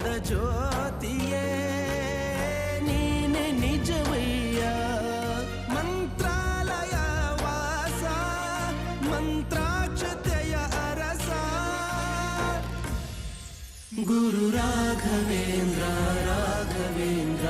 ಜ್ಞಾನದ ಜ್ಯೋತಿಯೇ ನೀನೆ ನಿಜವಯ್ಯ. ಮಂತ್ರಾಲಯ ವಾಸ ಮಂತ್ರಾಕ್ಷತೆಯ ಅರಸ ಗುರು ರಾಘವೇಂದ್ರ ರಾಘವೇಂದ್ರ